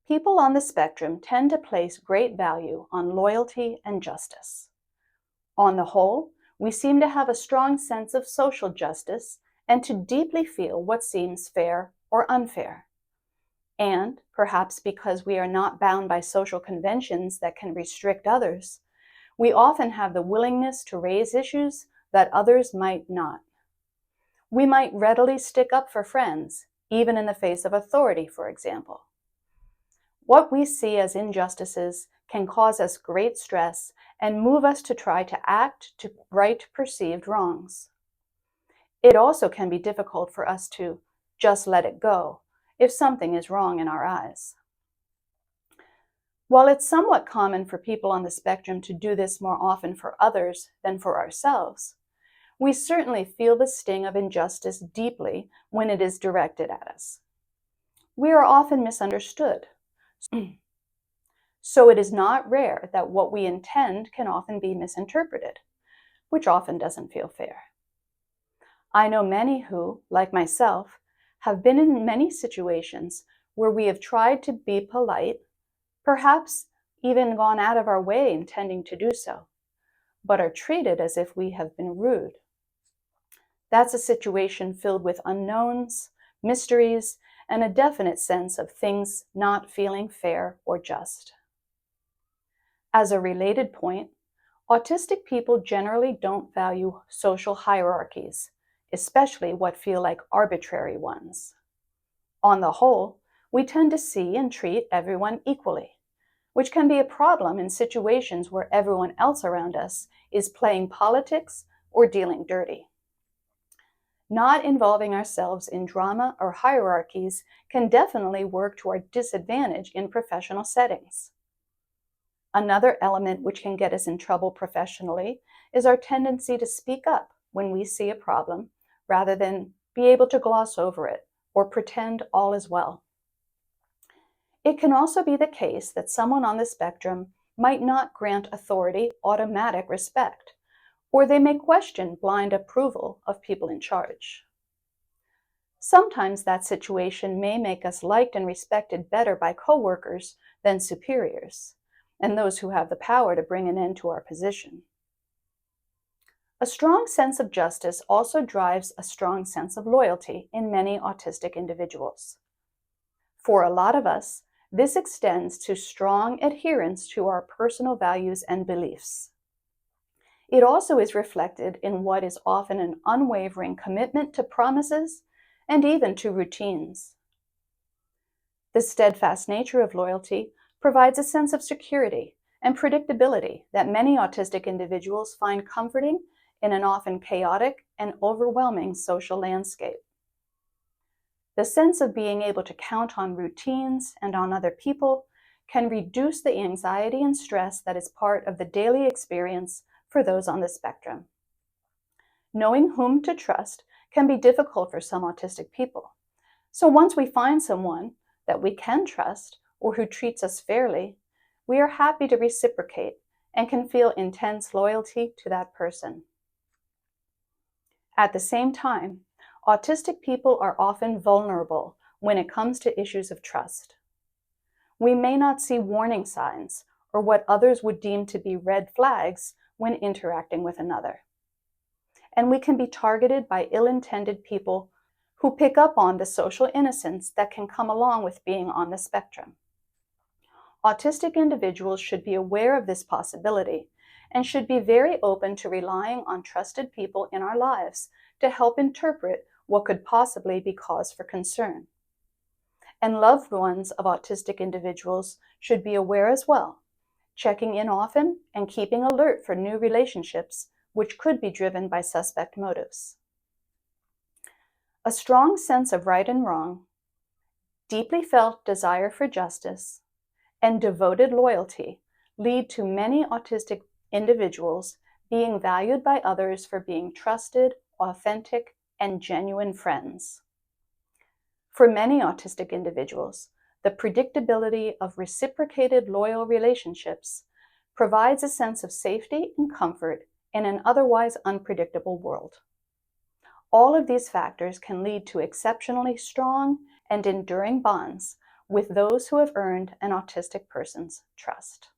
People on the spectrum tend to place great value on loyalty and justice. On the whole, we seem to have a strong sense of social justice and to deeply feel what seems fair or unfair. And, perhaps because we are not bound by social conventions that can restrict others, we often have the willingness to raise issues that others might not. We might readily stick up for friends, even in the face of authority, for example. What we see as injustices can cause us great stress and move us to try to act to right perceived wrongs. It also can be difficult for us to just let it go if something is wrong in our eyes. While it's somewhat common for people on the spectrum to do this more often for others than for ourselves, we certainly feel the sting of injustice deeply when it is directed at us. We are often misunderstood. So it is not rare that what we intend can often be misinterpreted, which often doesn't feel fair. I know many who, like myself, have been in many situations where we have tried to be polite, perhaps even gone out of our way intending to do so, but are treated as if we have been rude. That's a situation filled with unknowns, mysteries, and a definite sense of things not feeling fair or just. As a related point, autistic people generally don't value social hierarchies, especially what feel like arbitrary ones. On the whole, we tend to see and treat everyone equally, which can be a problem in situations where everyone else around us is playing politics or dealing dirty. Not involving ourselves in drama or hierarchies can definitely work to our disadvantage in professional settings. Another element which can get us in trouble professionally is our tendency to speak up when we see a problem, rather than be able to gloss over it or pretend all is well. It can also be the case that someone on the spectrum might not grant authority automatic respect, or they may question blind approval of people in charge. Sometimes that situation may make us liked and respected better by coworkers than superiors, and those who have the power to bring an end to our position. A strong sense of justice also drives a strong sense of loyalty in many autistic individuals. For a lot of us, this extends to strong adherence to our personal values and beliefs. It also is reflected in what is often an unwavering commitment to promises and even to routines. The steadfast nature of loyalty provides a sense of security and predictability that many autistic individuals find comforting in an often chaotic and overwhelming social landscape. The sense of being able to count on routines and on other people can reduce the anxiety and stress that is part of the daily experience for those on the spectrum. Knowing whom to trust can be difficult for some autistic people. So once we find someone that we can trust or who treats us fairly, we are happy to reciprocate and can feel intense loyalty to that person. At the same time, autistic people are often vulnerable when it comes to issues of trust. We may not see warning signs or what others would deem to be red flags when interacting with another. And we can be targeted by ill-intended people who pick up on the social innocence that can come along with being on the spectrum. Autistic individuals should be aware of this possibility and should be very open to relying on trusted people in our lives to help interpret what could possibly be cause for concern. And loved ones of autistic individuals should be aware as well, checking in often and keeping alert for new relationships which could be driven by suspect motives. A strong sense of right and wrong, deeply felt desire for justice, and devoted loyalty lead to many autistic individuals being valued by others for being trusted, authentic, and genuine friends. For many autistic individuals, the predictability of reciprocated loyal relationships provides a sense of safety and comfort in an otherwise unpredictable world. All of these factors can lead to exceptionally strong and enduring bonds with those who have earned an autistic person's trust.